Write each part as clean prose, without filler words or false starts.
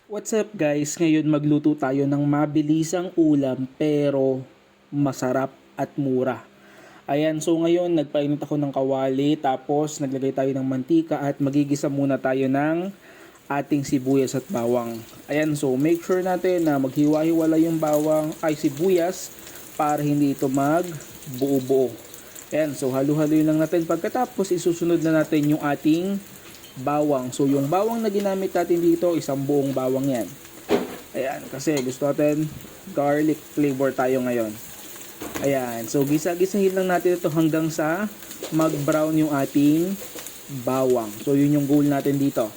What's up guys? Ngayon magluto tayo ng mabilisang ulam pero masarap at mura. Ayan, so ngayon nagpainit ako ng kawali tapos naglagay tayo ng mantika at magigisa muna tayo ng ating sibuyas at bawang. Ayan, so make sure natin na maghiwa-hiwala yung bawang ay sibuyas para hindi ito magbuo-buo. Ayan, so halu-haluin lang natin pagkatapos isusunod na natin yung ating bawang. So yung bawang na ginamit natin dito, isang buong bawang yan. Ayan, kasi gusto natin garlic flavor tayo ngayon. Ayan, so gisa-gisahin lang natin ito hanggang sa mag-brown yung ating bawang. So yun yung goal natin dito.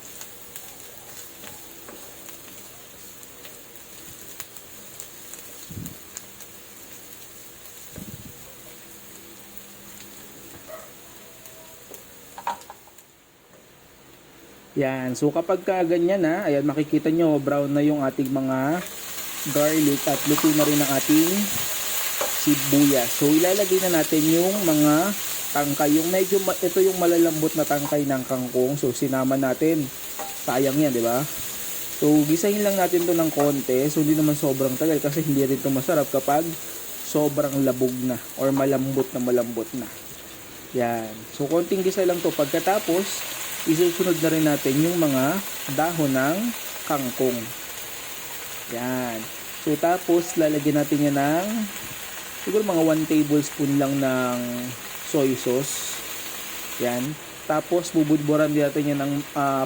Yan, so kapag ganyan na, ayan makikita nyo brown na yung ating mga garlic at luto na rin ang ating sibuyas. So ilalagay na natin yung mga tangkay, yung medyo ito yung malalambot na tangkay ng kangkong. So sinama natin. Sayang yan, di ba? So gisahin lang natin 'to ng konti. So hindi naman sobrang tagal kasi hindi rin 'to masarap kapag sobrang labog na or malambot na. Yan. So konting gisa lang 'to. Pagkatapos isusunod na rin natin yung mga dahon ng kangkong. Yan. So tapos lalagyan natin yan ng siguro mga 1 tablespoon lang ng soy sauce. Yan. Tapos bubudburan din natin yan ng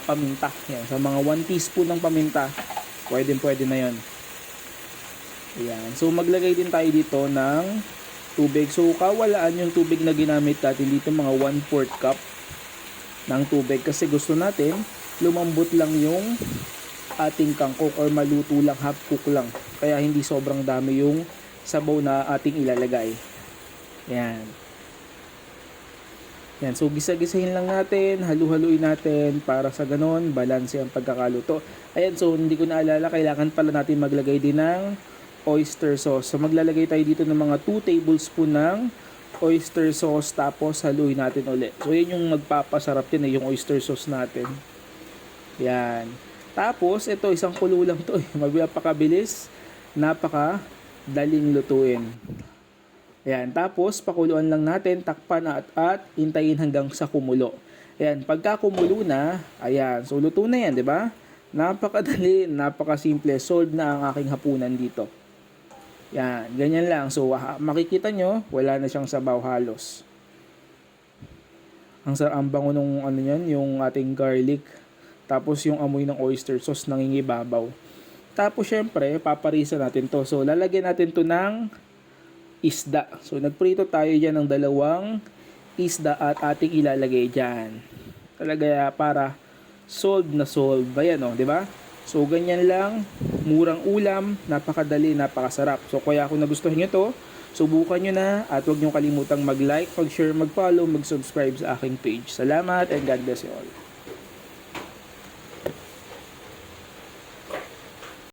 paminta. Yan. Sa mga 1 teaspoon ng paminta, pwede na yon. Yan. So maglagay din tayo dito ng tubig. So kawalaan yung tubig na ginamit natin dito, mga 1/4 cup ng tubig kasi gusto natin lumambot lang yung ating kangkong or maluto lang, half cook lang, kaya hindi sobrang dami yung sabaw na ating ilalagay. Yan. Yan, so gisa-gisahin lang natin, halu-haluin natin para sa ganon balanse ang pagkakaluto. Ayan, so hindi ko naalala, kailangan pala natin maglagay din ng oyster sauce. So maglalagay tayo dito ng mga 2 tablespoon ng oyster sauce tapos haluin natin ulit. So yun yung magpapasarap din yung oyster sauce natin. Yan. Tapos ito isang kulo lang to magpapakabilis, napakadaling lutuin. Yan. Tapos pakuluan lang natin, takpan at hintayin hanggang sa kumulo. Ayan, pagka kumulo na, ayan, so luto na yan, di ba? Napakadali, napakasimple, solved na ang aking hapunan dito. Yan, ganyan lang. So, makikita nyo, wala na siyang sabaw halos. Ang bango nung ano yan, yung ating garlic. Tapos yung amoy ng oyster sauce nangingibabaw. Tapos syempre, paparisa natin to. So, lalagyan natin to ng isda. So, nagprito tayo dyan ng 2 isda at ating ilalagay dyan. Talaga para solved na solved. Ayan o, di ba? So, ganyan lang, murang ulam, napakadali, napakasarap. So, kaya kung nagustuhan nyo to, subukan nyo na at huwag nyo kalimutang mag-like, mag-share, mag-follow, mag-subscribe sa aking page. Salamat and God bless you all.